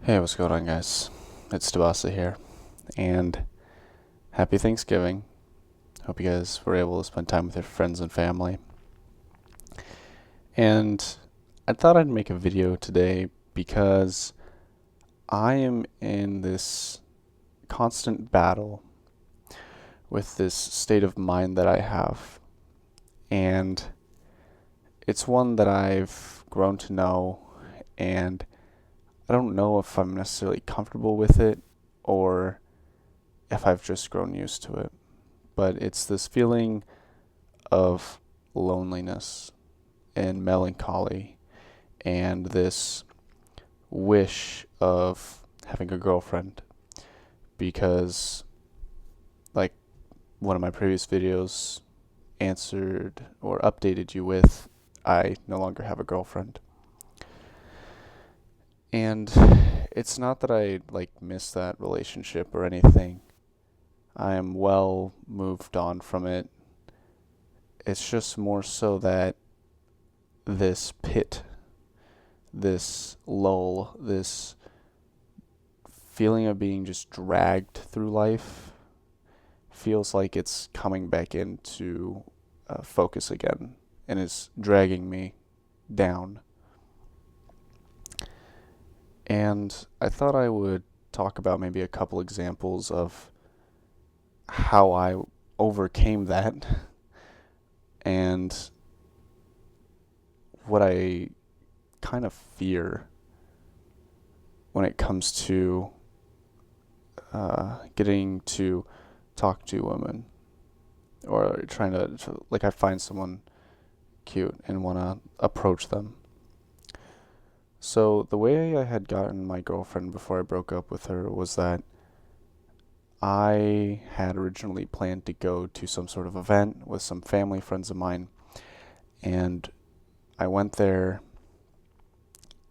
Hey, what's going on, guys? It's Tabasa here, and happy Thanksgiving. Hope you guys were able to spend time with your friends and family. And I thought I'd make a video today because I am in this constant battle with this state of mind that I have, and it's one that I've grown to know, and I don't know if I'm necessarily comfortable with it or if I've just grown used to it. But it's this feeling of loneliness and melancholy and this wish of having a girlfriend because, like one of my previous videos answered or updated you with, I no longer have a girlfriend. And it's not that I miss that relationship or anything. I am well moved on from it. It's just more so that this pit, this lull, this feeling of being just dragged through life feels like it's coming back into focus again and is dragging me down. And I thought I would talk about maybe a couple examples of how I overcame that and what I kind of fear when it comes to getting to talk to women or trying to I find someone cute and want to approach them. So the way I had gotten my girlfriend before I broke up with her was that I had originally planned to go to some sort of event with some family friends of mine, and I went there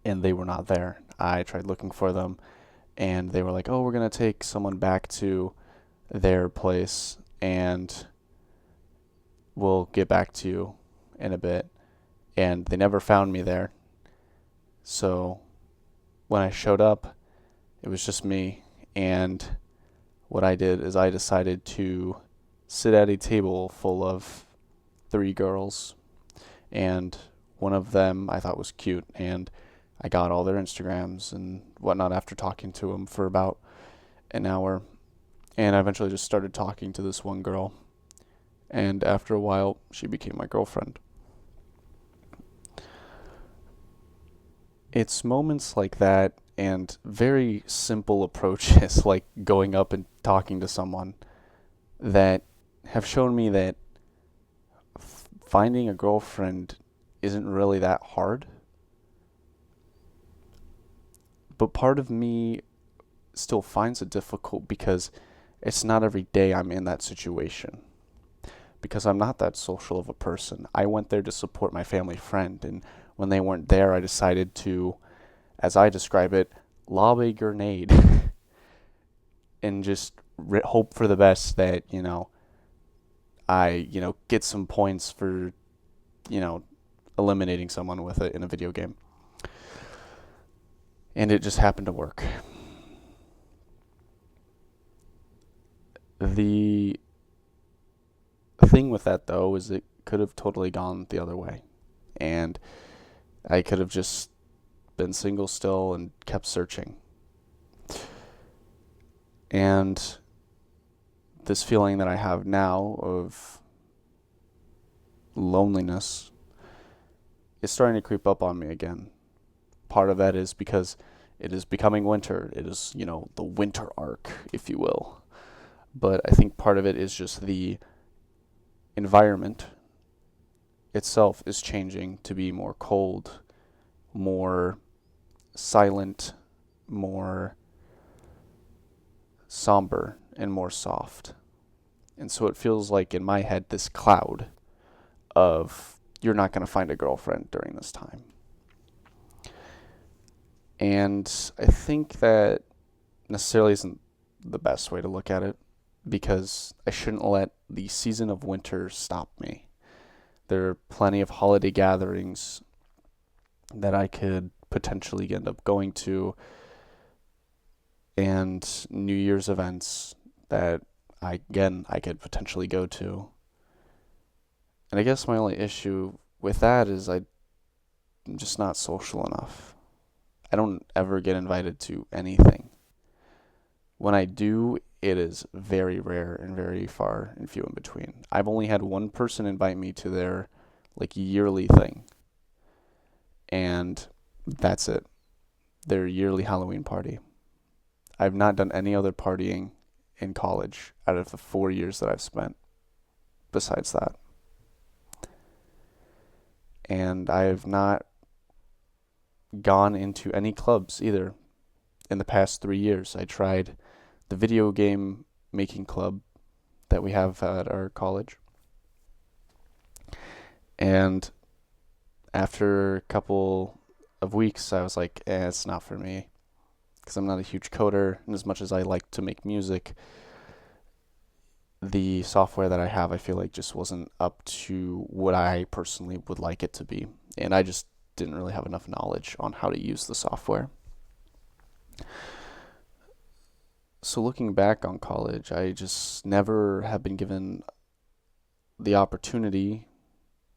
and they were not there. I tried looking for them and they were like, "Oh, we're going to take someone back to their place and we'll get back to you in a bit." And they never found me there. So when I showed up, it was just me. And what I did is I decided to sit at a table full of three girls. And one of them I thought was cute. And I got all their Instagrams and whatnot after talking to them for about an hour. And I eventually just started talking to this one girl. And after a while, she became my girlfriend. It's moments like that and very simple approaches like going up and talking to someone that have shown me that finding a girlfriend isn't really that hard. But part of me still finds it difficult because it's not every day I'm in that situation. Because I'm not that social of a person. I went there to support my family friend, and when they weren't there, I decided to, as I describe it, lob a grenade and just hope for the best that, I, get some points for, eliminating someone with it in a video game. And it just happened to work. The thing with that, though, is it could have totally gone the other way. And I could have just been single still and kept searching. And this feeling that I have now of loneliness is starting to creep up on me again. Part of that is because it is becoming winter. It is, the winter arc, if you will. But I think part of it is just the environment itself is changing to be more cold, more silent, more somber, and more soft. And so it feels like in my head this cloud of you're not going to find a girlfriend during this time. And I think that necessarily isn't the best way to look at it because I shouldn't let the season of winter stop me. There are plenty of holiday gatherings that I could potentially end up going to and New Year's events that I could potentially go to. And I guess my only issue with that is I'm just not social enough. I don't ever get invited to anything. When I do, it is very rare and very far and few in between. I've only had one person invite me to their like yearly thing, and that's it. Their yearly Halloween party. I've not done any other partying in college out of the 4 years that I've spent besides that. And I have not gone into any clubs either in the past 3 years. I tried the video game making club that we have at our college. And after a couple of weeks, I was like, it's not for me. Because I'm not a huge coder, and as much as I like to make music, the software that I have, I feel like just wasn't up to what I personally would like it to be. And I just didn't really have enough knowledge on how to use the software. So looking back on college, I just never have been given the opportunity,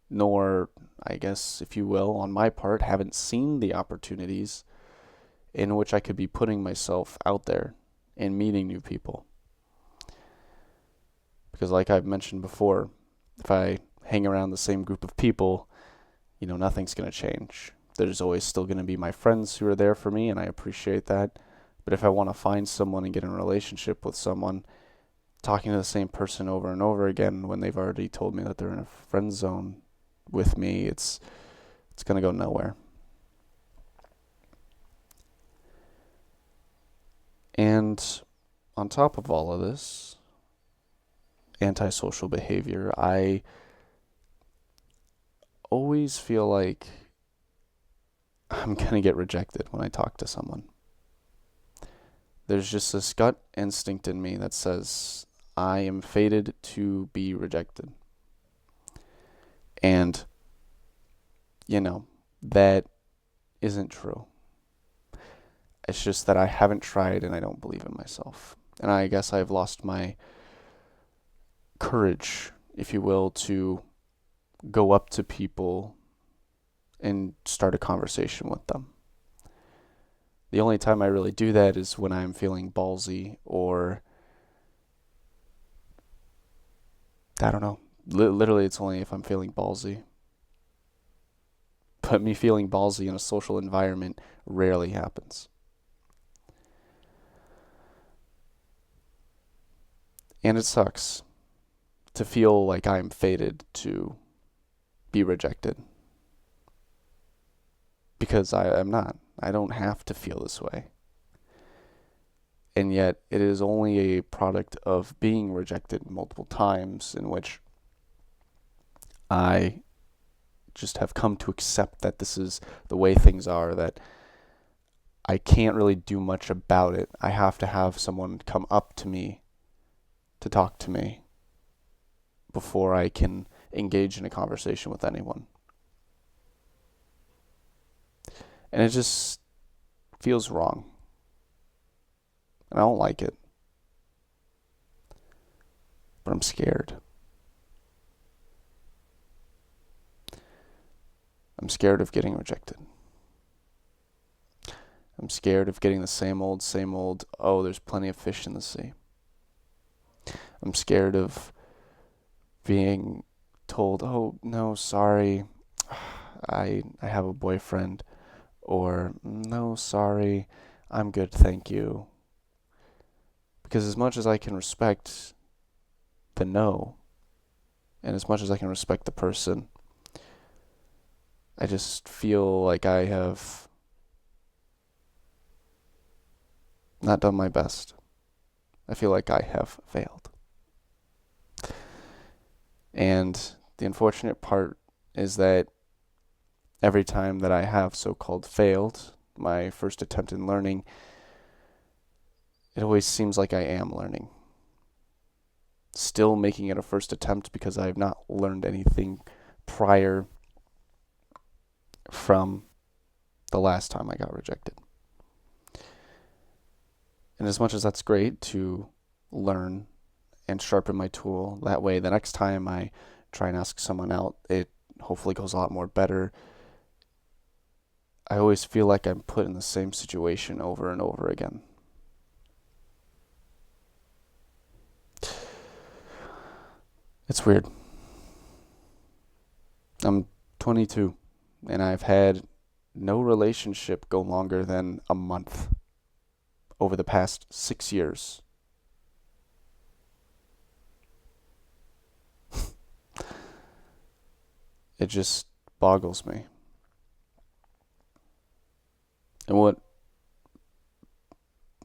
nor, I guess, if you will, on my part, haven't seen the opportunities in which I could be putting myself out there and meeting new people. Because like I've mentioned before, if I hang around the same group of people, nothing's going to change. There's always still going to be my friends who are there for me, and I appreciate that. But if I want to find someone and get in a relationship with someone, talking to the same person over and over again when they've already told me that they're in a friend zone with me, it's going to go nowhere. And on top of all of this antisocial behavior, I always feel like I'm going to get rejected when I talk to someone. There's just this gut instinct in me that says I am fated to be rejected. And, that isn't true. It's just that I haven't tried and I don't believe in myself. And I guess I've lost my courage, if you will, to go up to people and start a conversation with them. The only time I really do that is when I'm feeling ballsy, or I don't know. Literally, it's only if I'm feeling ballsy. But me feeling ballsy in a social environment rarely happens. And it sucks to feel like I'm fated to be rejected. Because I'm not. I don't have to feel this way. And yet, it is only a product of being rejected multiple times in which I just have come to accept that this is the way things are, that I can't really do much about it. I have to have someone come up to me to talk to me before I can engage in a conversation with anyone. And it just feels wrong. And I don't like it. But I'm scared. I'm scared of getting rejected. I'm scared of getting the same old, oh, there's plenty of fish in the sea. I'm scared of being told, oh, no, sorry, I have a boyfriend. Or, no, sorry, I'm good, thank you. Because as much as I can respect the no, and as much as I can respect the person, I just feel like I have not done my best. I feel like I have failed. And the unfortunate part is that every time that I have so-called failed, my first attempt in learning, it always seems like I am learning. Still making it a first attempt because I have not learned anything prior from the last time I got rejected. And as much as that's great to learn and sharpen my tool, that way the next time I try and ask someone out, it hopefully goes a lot more better. I always feel like I'm put in the same situation over and over again. It's weird. I'm 22 and I've had no relationship go longer than a month over the past 6 years. It just boggles me. And what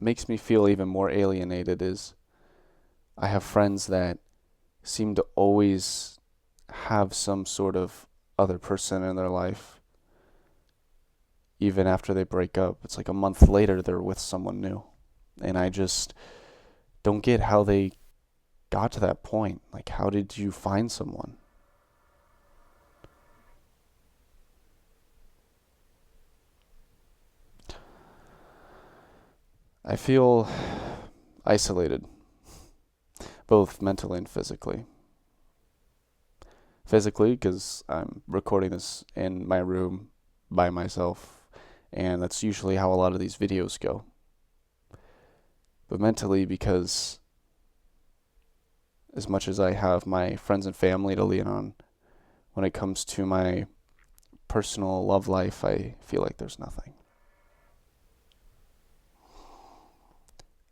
makes me feel even more alienated is I have friends that seem to always have some sort of other person in their life. Even after they break up, it's like a month later they're with someone new. And I just don't get how they got to that point. Like, how did you find someone? I feel isolated, both mentally and physically. Physically, because I'm recording this in my room by myself, and that's usually how a lot of these videos go. But mentally, because as much as I have my friends and family to lean on, when it comes to my personal love life, I feel like there's nothing.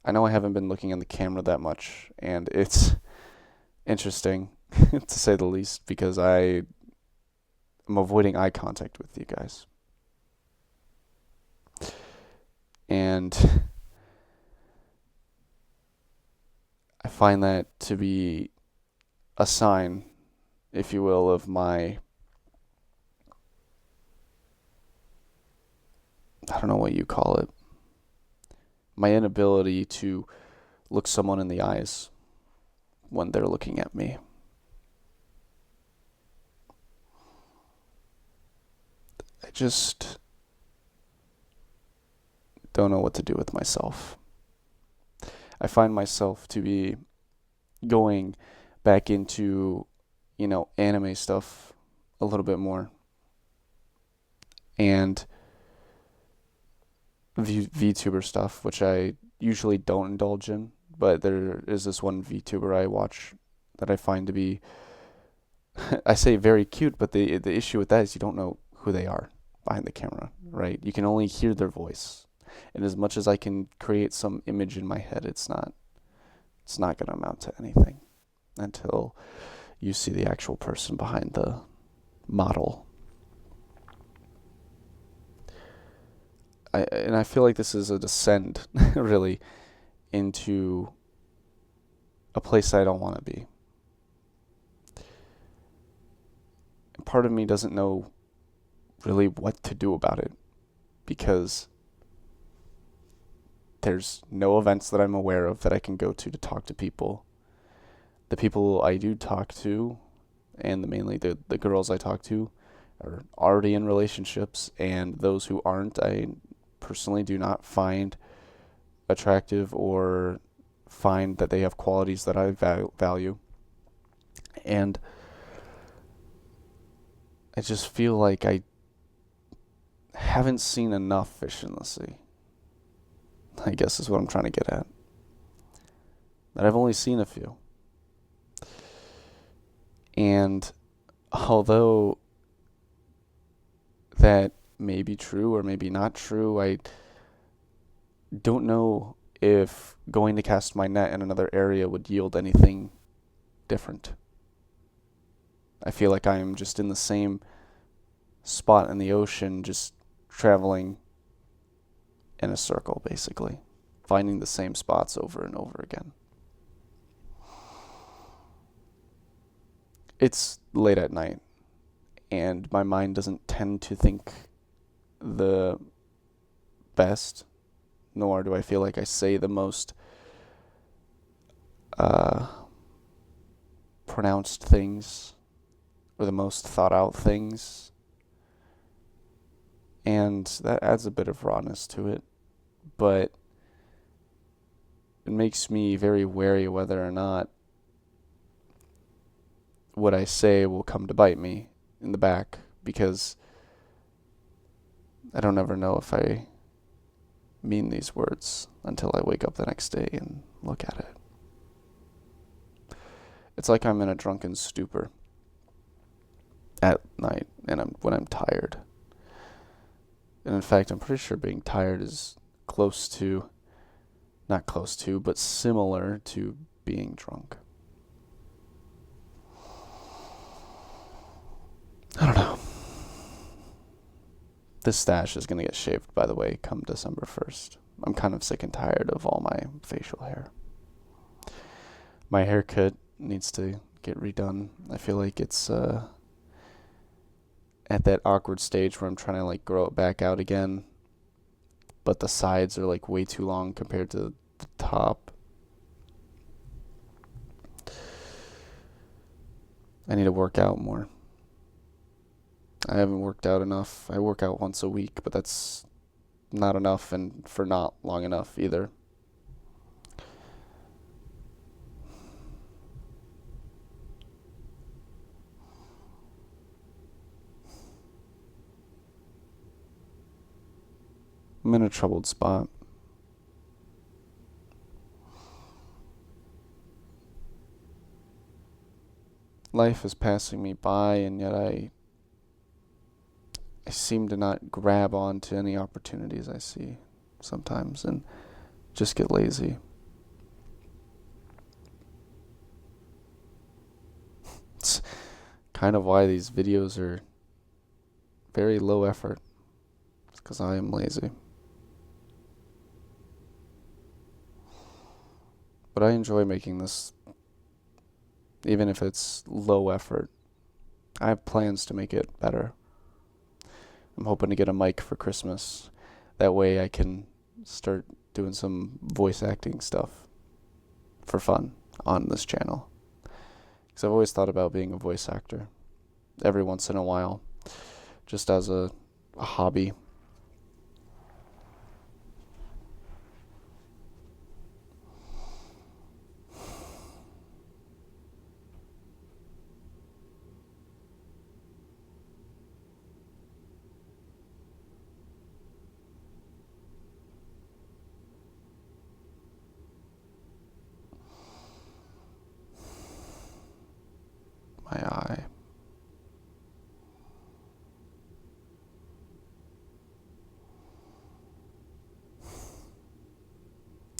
I know I haven't been looking in the camera that much, and it's interesting to say the least because I am avoiding eye contact with you guys. And I find that to be a sign, if you will, of my, I don't know what you call it, my inability to look someone in the eyes when they're looking at me. I just don't know what to do with myself. I find myself to be going back into, anime stuff a little bit more. And VTuber stuff, which I usually don't indulge in. But there is this one VTuber I watch that I find to be, I say very cute, but the issue with that is you don't know who they are behind the camera, right? You can only hear their voice. And as much as I can create some image in my head, it's not going to amount to anything until you see the actual person behind the model. I feel like this is a descent, really, into a place I don't want to be. And part of me doesn't know really what to do about it because there's no events that I'm aware of that I can go to talk to people. The people I do talk to, and mainly the girls I talk to, are already in relationships, and those who aren't, I personally do not find attractive or find that they have qualities that I value. And I just feel like I haven't seen enough fish in the sea, I guess is what I'm trying to get at. That I've only seen a few. And although that may be true or maybe not true, I don't know if going to cast my net in another area would yield anything different. I feel like I am just in the same spot in the ocean, just traveling in a circle, basically, finding the same spots over and over again. It's late at night, and my mind doesn't tend to think the best, nor do I feel like I say the most pronounced things or the most thought out things. And that adds a bit of rawness to it. But it makes me very wary whether or not what I say will come to bite me in the back, because I don't ever know if I mean these words until I wake up the next day and look at it. It's like I'm in a drunken stupor at night and when I'm tired. And in fact, I'm pretty sure being tired is not close to, but similar to being drunk. I don't know. This stash is going to get shaved, by the way, come December 1st. I'm kind of sick and tired of all my facial hair. My haircut needs to get redone. I feel like it's at that awkward stage where I'm trying to like grow it back out again, but the sides are like way too long compared to the top. I need to work out more. I haven't worked out enough. I work out once a week, but that's not enough, and for not long enough either. I'm in a troubled spot. Life is passing me by, and yet I seem to not grab onto any opportunities I see sometimes and just get lazy. It's kind of why these videos are very low effort. It's because I am lazy. But I enjoy making this, even if it's low effort. I have plans to make it better. I'm hoping to get a mic for Christmas. That way I can start doing some voice acting stuff for fun on this channel. Because I've always thought about being a voice actor every once in a while, just as a hobby. My eye.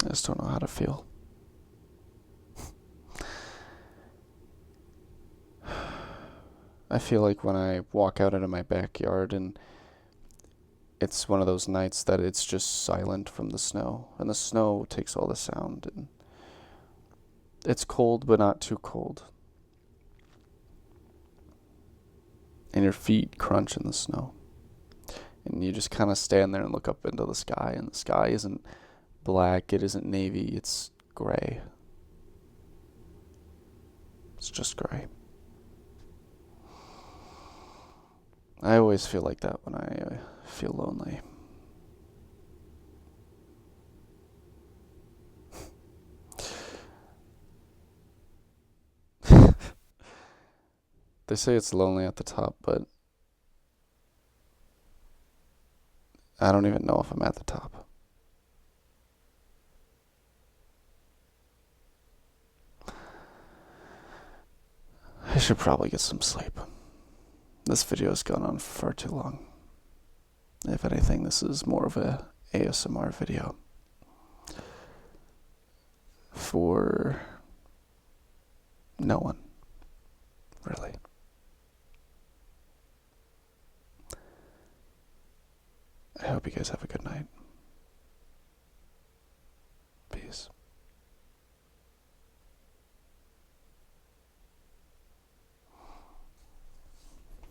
I just don't know how to feel. I feel like when I walk out into my backyard and it's one of those nights that it's just silent from the snow, and the snow takes all the sound, and it's cold but not too cold. And your feet crunch in the snow. And you just kind of stand there and look up into the sky, and the sky isn't black, it isn't navy, it's gray. It's just gray. I always feel like that when I feel lonely. They say it's lonely at the top, but I don't even know if I'm at the top. I should probably get some sleep. This video has gone on for far too long. If anything, this is more of a ASMR video for no one, really. I hope you guys have a good night.